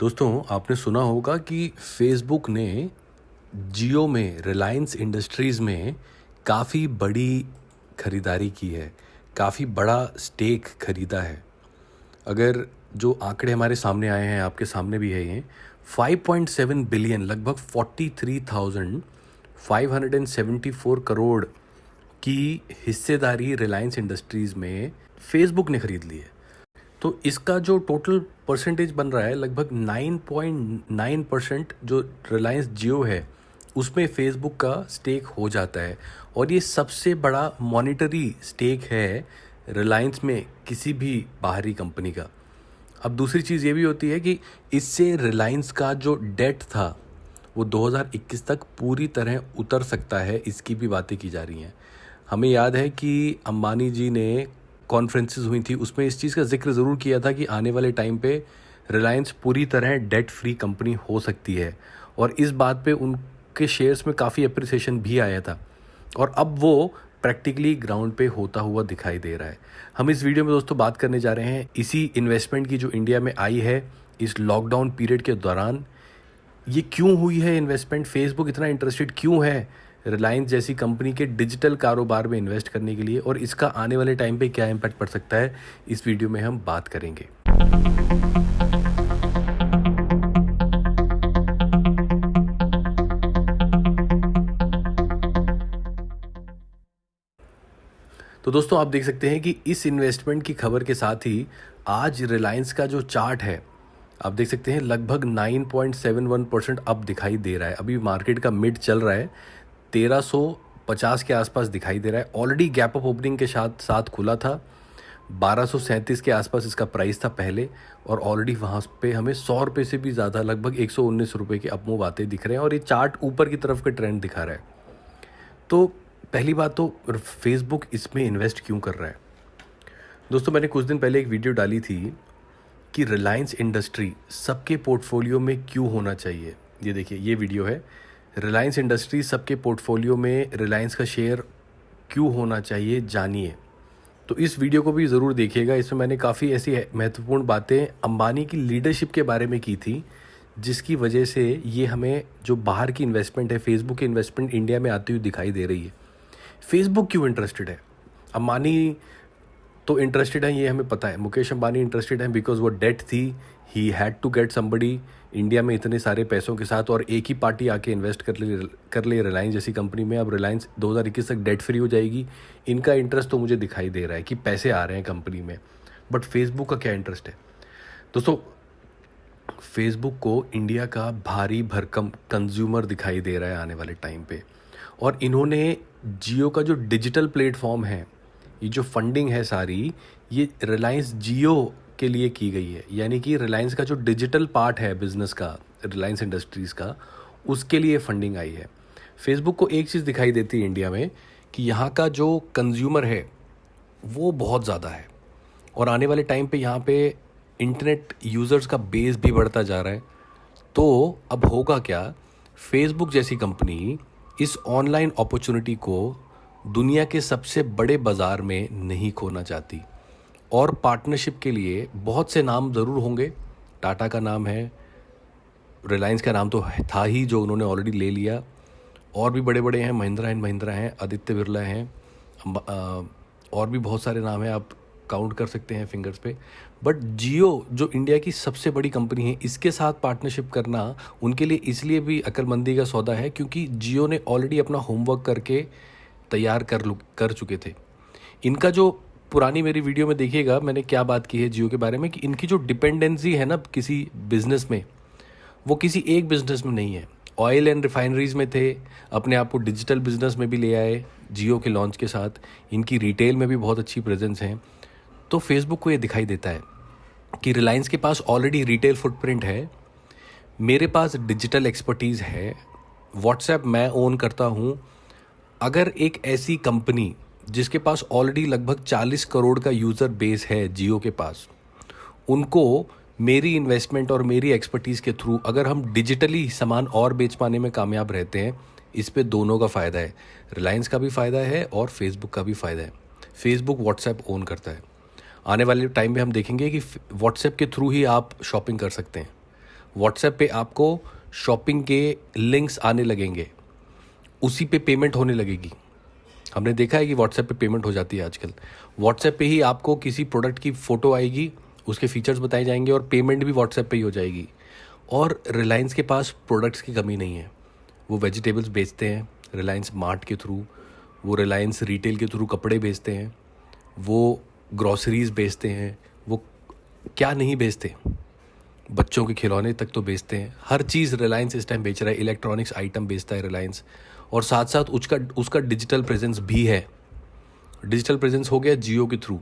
दोस्तों, आपने सुना होगा कि फेसबुक ने जियो में रिलायंस इंडस्ट्रीज़ में काफ़ी बड़ी खरीदारी की है, काफ़ी बड़ा स्टेक खरीदा है। अगर जो आंकड़े हमारे सामने आए हैं, आपके सामने भी है ये, 5.7 बिलियन लगभग 43,574 करोड़ की हिस्सेदारी रिलायंस इंडस्ट्रीज़ में फेसबुक ने खरीद ली है। तो इसका जो टोटल परसेंटेज बन रहा है लगभग 9.9% जो रिलायंस जियो है उसमें फेसबुक का स्टेक हो जाता है। और ये सबसे बड़ा मॉनिटरी स्टेक है रिलायंस में किसी भी बाहरी कंपनी का। अब दूसरी चीज़ ये भी होती है कि इससे रिलायंस का जो डेट था वो 2021 तक पूरी तरह उतर सकता है, इसकी भी बातें की जा रही हैं। हमें याद है कि अंबानी जी ने कॉन्फ्रेंसेस हुई थी, उसमें इस चीज़ का जिक्र ज़रूर किया था कि आने वाले टाइम पे रिलायंस पूरी तरह डेट फ्री कंपनी हो सकती है। और इस बात पे उनके शेयर्स में काफ़ी अप्रिसिएशन भी आया था और अब वो प्रैक्टिकली ग्राउंड पे होता हुआ दिखाई दे रहा है। हम इस वीडियो में दोस्तों बात करने जा रहे हैं इसी इन्वेस्टमेंट की जो इंडिया में आई है इस लॉकडाउन पीरियड के दौरान। ये क्यों हुई है इन्वेस्टमेंट, फेसबुक इतना इंटरेस्टेड क्यों है रिलायंस जैसी कंपनी के डिजिटल कारोबार में इन्वेस्ट करने के लिए, और इसका आने वाले टाइम पे क्या इम्पैक्ट पड़ सकता है, इस वीडियो में हम बात करेंगे। तो दोस्तों, आप देख सकते हैं कि इस इन्वेस्टमेंट की खबर के साथ ही आज रिलायंस का जो चार्ट है आप देख सकते हैं लगभग 9.71% अब दिखाई दे रहा है। अभी मार्केट का मिड चल रहा है, 1350 के आसपास दिखाई दे रहा है। ऑलरेडी गैप अप ओपनिंग के साथ साथ खुला था, 1237 के आसपास इसका प्राइस था पहले, और ऑलरेडी वहाँ पे हमें 100 रुपये से भी ज़्यादा लगभग 119 रुपये के अपमूव आते दिख रहे हैं और ये चार्ट ऊपर की तरफ का ट्रेंड दिखा रहा है। तो पहली बात तो फेसबुक इसमें इन्वेस्ट क्यों कर रहा है। दोस्तों, मैंने कुछ दिन पहले एक वीडियो डाली थी कि रिलायंस इंडस्ट्री सबके पोर्टफोलियो में क्यों होना चाहिए। ये देखिए, ये वीडियो है, रिलायंस इंडस्ट्री सबके पोर्टफोलियो में रिलायंस का शेयर क्यों होना चाहिए, जानिए। तो इस वीडियो को भी ज़रूर देखिएगा। इसमें मैंने काफ़ी ऐसी महत्वपूर्ण बातें अंबानी की लीडरशिप के बारे में की थी, जिसकी वजह से ये हमें जो बाहर की इन्वेस्टमेंट है, फेसबुक की इन्वेस्टमेंट इंडिया में आती हुई दिखाई दे रही है। फेसबुक क्यों इंटरेस्टेड है, अंबानी तो इंटरेस्टेड है, ये हमें पता है। मुकेश अंबानी इंटरेस्टेड है बिकॉज वो डेट थी, he had to get somebody India में इतने सारे पैसों के साथ, और एक ही पार्टी आके इन्वेस्ट कर ले रिलायंस जैसी कंपनी में। अब रिलायंस 2021 तक डेट फ्री हो जाएगी। इनका इंटरेस्ट तो मुझे दिखाई दे रहा है कि पैसे आ रहे हैं कंपनी में। बट फेसबुक का क्या इंटरेस्ट है दोस्तों? फेसबुक को इंडिया का भारी भरकम कंज्यूमर दिखाई दे रहा है आने वाले टाइम पे, और इन्होंने जियो का जो डिजिटल प्लेटफॉर्म है, ये जो फंडिंग है सारी, ये रिलायंस जियो के लिए की गई है। यानी कि रिलायंस का जो डिजिटल पार्ट है बिजनेस का, रिलायंस इंडस्ट्रीज़ का, उसके लिए फंडिंग आई है। फेसबुक को एक चीज़ दिखाई देती है इंडिया में कि यहाँ का जो कंज्यूमर है वो बहुत ज़्यादा है, और आने वाले टाइम पे यहाँ पे इंटरनेट यूज़र्स का बेस भी बढ़ता जा रहा है। तो अब होगा क्या, फेसबुक जैसी कंपनी इस ऑनलाइन अपॉर्चुनिटी को दुनिया के सबसे बड़े बाज़ार में नहीं खोना चाहती, और पार्टनरशिप के लिए बहुत से नाम ज़रूर होंगे। टाटा का नाम है, रिलायंस का नाम तो था ही जो उन्होंने ऑलरेडी ले लिया, और भी बड़े बड़े हैं, महिंद्रा एंड महिंद्रा हैं, आदित्य बिरला हैं, और भी बहुत सारे नाम हैं, आप काउंट कर सकते हैं फिंगर्स पे। बट जियो जो इंडिया की सबसे बड़ी कंपनी है, इसके साथ पार्टनरशिप करना उनके लिए इसलिए भी अक्लमंदी का सौदा है क्योंकि जियो ने ऑलरेडी अपना होमवर्क करके तैयार कर चुके थे। इनका जो पुरानी मेरी वीडियो में देखिएगा, मैंने क्या बात की है जियो के बारे में, कि इनकी जो डिपेंडेंसी है ना किसी बिजनेस में, वो किसी एक बिजनेस में नहीं है। ऑयल एंड रिफाइनरीज में थे, अपने आप को डिजिटल बिजनेस में भी ले आए जियो के लॉन्च के साथ। इनकी रिटेल में भी बहुत अच्छी प्रेजेंस है। तो फेसबुक को ये दिखाई देता है कि रिलायंस के पास ऑलरेडी रिटेल फुटप्रिंट है, मेरे पास डिजिटल एक्सपर्टीज़ है, व्हाट्सएप मैं ओन करता हूँ। अगर एक ऐसी कंपनी जिसके पास ऑलरेडी लगभग 40 करोड़ का यूज़र बेस है जियो के पास, उनको मेरी इन्वेस्टमेंट और मेरी एक्सपर्टीज़ के थ्रू अगर हम डिजिटली सामान और बेच पाने में कामयाब रहते हैं, इस पे दोनों का फ़ायदा है। रिलायंस का भी फ़ायदा है और फेसबुक का भी फ़ायदा है। फेसबुक व्हाट्सएप ओन करता है। आने वाले टाइम में हम देखेंगे कि व्हाट्सएप के थ्रू ही आप शॉपिंग कर सकते हैं। व्हाट्सएप पे आपको शॉपिंग के लिंक्स आने लगेंगे, उसी पे पेमेंट होने लगेगी। हमने देखा है कि व्हाट्सएप पे पेमेंट हो जाती है आजकल। व्हाट्सएप पे ही आपको किसी प्रोडक्ट की फ़ोटो आएगी, उसके फीचर्स बताए जाएंगे और पेमेंट भी व्हाट्सएप पे ही हो जाएगी। और रिलायंस के पास प्रोडक्ट्स की कमी नहीं है। वो वेजिटेबल्स बेचते हैं रिलायंस मार्ट के थ्रू, वो रिलायंस रिटेल के थ्रू कपड़े बेचते हैं, वो ग्रॉसरीज बेचते हैं, वो क्या नहीं बेचते, बच्चों के खिलौने तक तो बेचते हैं। हर चीज़ रिलायंस इस टाइम बेच रहा है, इलेक्ट्रॉनिक्स आइटम बेचता है रिलायंस। और साथ साथ उसका उसका डिजिटल प्रेजेंस भी है। डिजिटल प्रेजेंस हो गया जियो के थ्रू।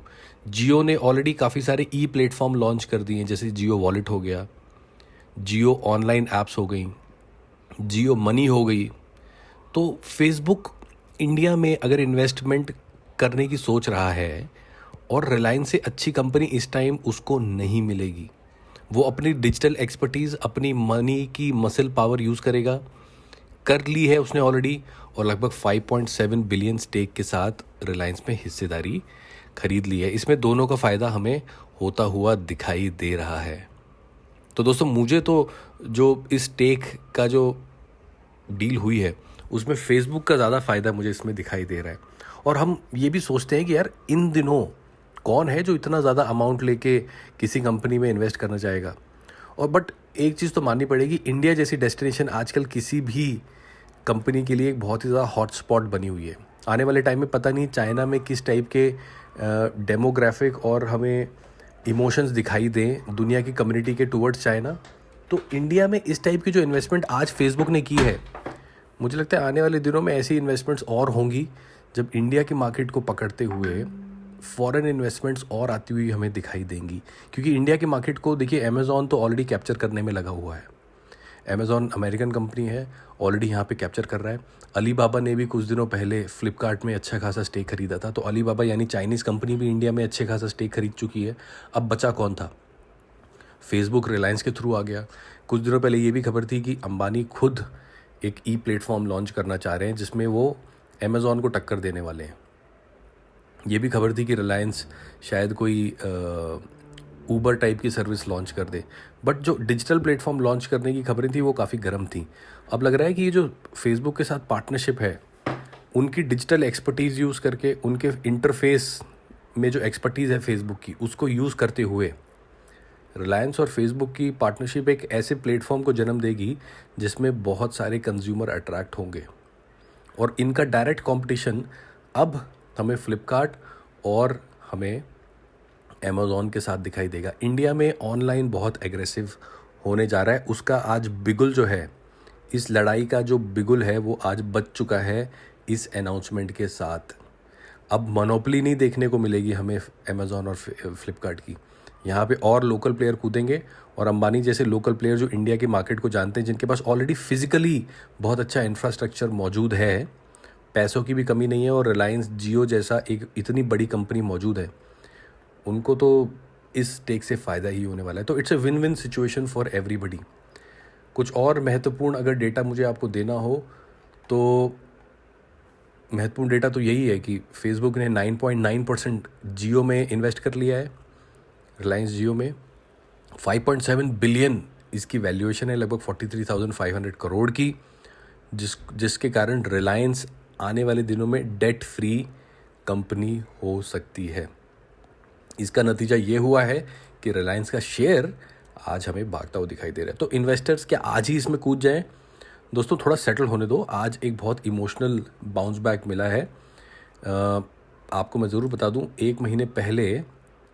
जियो ने ऑलरेडी काफ़ी सारे ई प्लेटफॉर्म लॉन्च कर दिए हैं, जैसे जियो वॉलेट हो गया, जियो ऑनलाइन ऐप्स हो गई, जियो मनी हो गई। तो फेसबुक इंडिया में अगर इन्वेस्टमेंट करने की सोच रहा है और रिलायंस से अच्छी कंपनी इस टाइम उसको नहीं मिलेगी। वो अपनी डिजिटल एक्सपर्टीज़, अपनी मनी की मसल पावर यूज़ करेगा, कर ली है उसने ऑलरेडी, और लगभग 5.7 बिलियन स्टेक के साथ रिलायंस में हिस्सेदारी खरीद ली है। इसमें दोनों का फ़ायदा हमें होता हुआ दिखाई दे रहा है। तो दोस्तों मुझे तो जो इस स्टेक का जो डील हुई है उसमें फेसबुक का ज़्यादा फ़ायदा मुझे इसमें दिखाई दे रहा है। और हम ये भी सोचते हैं कि यार इन दिनों कौन है जो इतना ज़्यादा अमाउंट लेके किसी कंपनी में इन्वेस्ट करना चाहेगा। और बट एक चीज़ तो माननी पड़ेगी, इंडिया जैसी डेस्टिनेशन आजकल किसी भी कंपनी के लिए एक बहुत ही ज़्यादा हॉटस्पॉट बनी हुई है। आने वाले टाइम में पता नहीं चाइना में किस टाइप के डेमोग्राफिक और हमें इमोशंस दिखाई दें दुनिया की कम्युनिटी के टुवर्ड्स चाइना। तो इंडिया में इस टाइप की जो इन्वेस्टमेंट आज फेसबुक ने की है, मुझे लगता है आने वाले दिनों में ऐसी इन्वेस्टमेंट्स और होंगी जब इंडिया की मार्केट को पकड़ते हुए फॉरेन इन्वेस्टमेंट्स और आती हुई हमें दिखाई देंगी। क्योंकि इंडिया की मार्केट को देखिए, अमेज़ॉन तो ऑलरेडी कैप्चर करने में लगा हुआ है। अमेज़ॉन अमेरिकन कंपनी है, ऑलरेडी यहाँ पे कैप्चर कर रहा है। अलीबाबा ने भी कुछ दिनों पहले फ्लिपकार्ट में अच्छा खासा स्टेक खरीदा था। तो अलीबाबा यानी चाइनीज़ कंपनी भी इंडिया में अच्छे खासा स्टेक खरीद चुकी है। अब बचा कौन था? फेसबुक रिलायंस के थ्रू आ गया। कुछ दिनों पहले ये भी खबर थी कि अंबानी खुद एक ई प्लेटफॉर्म लॉन्च करना चाह रहे हैं जिसमें वो अमेज़ॉन को टक्कर देने वाले हैं। ये भी खबर थी कि रिलायंस शायद कोई ऊबर टाइप की सर्विस लॉन्च कर दे। बट जो डिजिटल प्लेटफॉर्म लॉन्च करने की खबरें थी वो काफ़ी गर्म थी। अब लग रहा है कि ये जो फेसबुक के साथ पार्टनरशिप है, उनकी डिजिटल एक्सपर्टीज़ यूज़ करके, उनके इंटरफेस में जो एक्सपर्टीज़ है फेसबुक की, उसको यूज़ करते हुए रिलायंस और फेसबुक की पार्टनरशिप एक ऐसे प्लेटफॉर्म को जन्म देगी जिसमें बहुत सारे कंज्यूमर अट्रैक्ट होंगे। और इनका डायरेक्ट कंपटीशन अब हमें फ्लिपकार्ट और हमें अमेज़ॉन के साथ दिखाई देगा। इंडिया में ऑनलाइन बहुत एग्रेसिव होने जा रहा है। उसका आज बिगुल जो है, इस लड़ाई का जो बिगुल है वो आज बज चुका है इस अनाउंसमेंट के साथ। अब मोनोपोली नहीं देखने को मिलेगी हमें अमेज़ॉन और फ्लिपकार्ट की। यहाँ पे और लोकल प्लेयर कूदेंगे और अंबानी जैसे लोकल प्लेयर जो इंडिया की मार्केट को जानते हैं, जिनके पास ऑलरेडी फिजिकली बहुत अच्छा इंफ्रास्ट्रक्चर मौजूद है, पैसों की भी कमी नहीं है, और रिलायंस जियो जैसा एक इतनी बड़ी कंपनी मौजूद है, उनको तो इस टेक से फ़ायदा ही होने वाला है। तो it's a win win situation for everybody. कुछ और महत्वपूर्ण अगर डेटा मुझे आपको देना हो तो महत्वपूर्ण डेटा तो यही है कि फेसबुक ने 9.9% जियो में इन्वेस्ट कर लिया है, रिलायंस जियो में। 5.7 बिलियन इसकी वैल्यूएशन है, लगभग 43,500 करोड़ की, जिसके कारण रिलायंस आने वाले दिनों में डेट फ्री कंपनी हो सकती है। इसका नतीजा ये हुआ है कि रिलायंस का शेयर आज हमें भागता हुआ दिखाई दे रहा है। तो इन्वेस्टर्स क्या आज ही इसमें कूद जाएं? दोस्तों थोड़ा सेटल होने दो। आज एक बहुत इमोशनल बाउंस बैक मिला है। आपको मैं ज़रूर बता दूं, 1 महीने पहले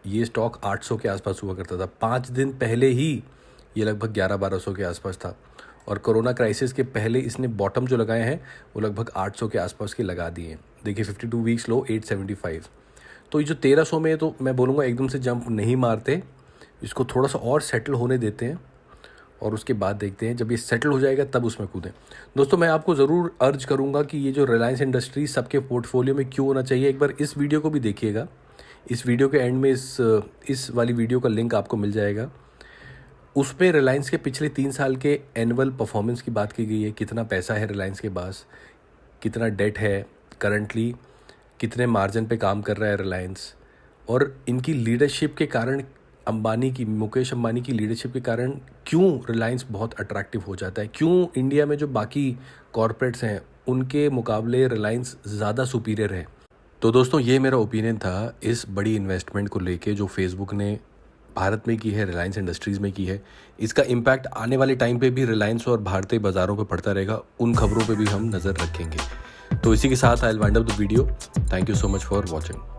ये स्टॉक 800 के आसपास हुआ करता था। 5 दिन पहले ही ये लगभग 1100-1200 के आसपास था। और कोरोना क्राइसिस के पहले इसने बॉटम जो लगाए हैं वो लगभग 800 के आसपास के लगा दिए हैं। देखिए 52 वीक्स लो 875। तो ये जो 1300 में, तो मैं बोलूँगा एकदम से जंप नहीं मारते, इसको थोड़ा सा और सेटल होने देते हैं और उसके बाद देखते हैं, जब ये सेटल हो जाएगा तब उसमें कूदें। दोस्तों मैं आपको ज़रूर अर्ज करूँगा कि ये जो रिलायंस इंडस्ट्री सबके पोर्टफोलियो में क्यों होना चाहिए, एक बार इस वीडियो को भी देखिएगा। इस वीडियो के एंड में इस वाली वीडियो का लिंक आपको मिल जाएगा। उसमें रिलायंस के पिछले 3 साल के एनुअल परफॉर्मेंस की बात की गई है। कितना पैसा है रिलायंस के पास, कितना डेट है करंटली, कितने मार्जिन पे काम कर रहा है रिलायंस, और इनकी लीडरशिप के कारण अंबानी की, मुकेश अंबानी की लीडरशिप के कारण क्यों रिलायंस बहुत अट्रैक्टिव हो जाता है, क्यों इंडिया में जो बाकी कॉरपोरेट्स हैं उनके मुकाबले रिलायंस ज़्यादा सुपीरियर है। तो दोस्तों ये मेरा ओपिनियन था इस बड़ी इन्वेस्टमेंट को लेके जो फेसबुक ने भारत में की है, रिलायंस इंडस्ट्रीज़ में की है। इसका इम्पैक्ट आने वाले टाइम पे भी रिलायंस और भारतीय बाज़ारों पे पड़ता रहेगा, उन खबरों पे भी हम नज़र रखेंगे। तो इसी के साथ I will wind up the video. Thank you so much for watching.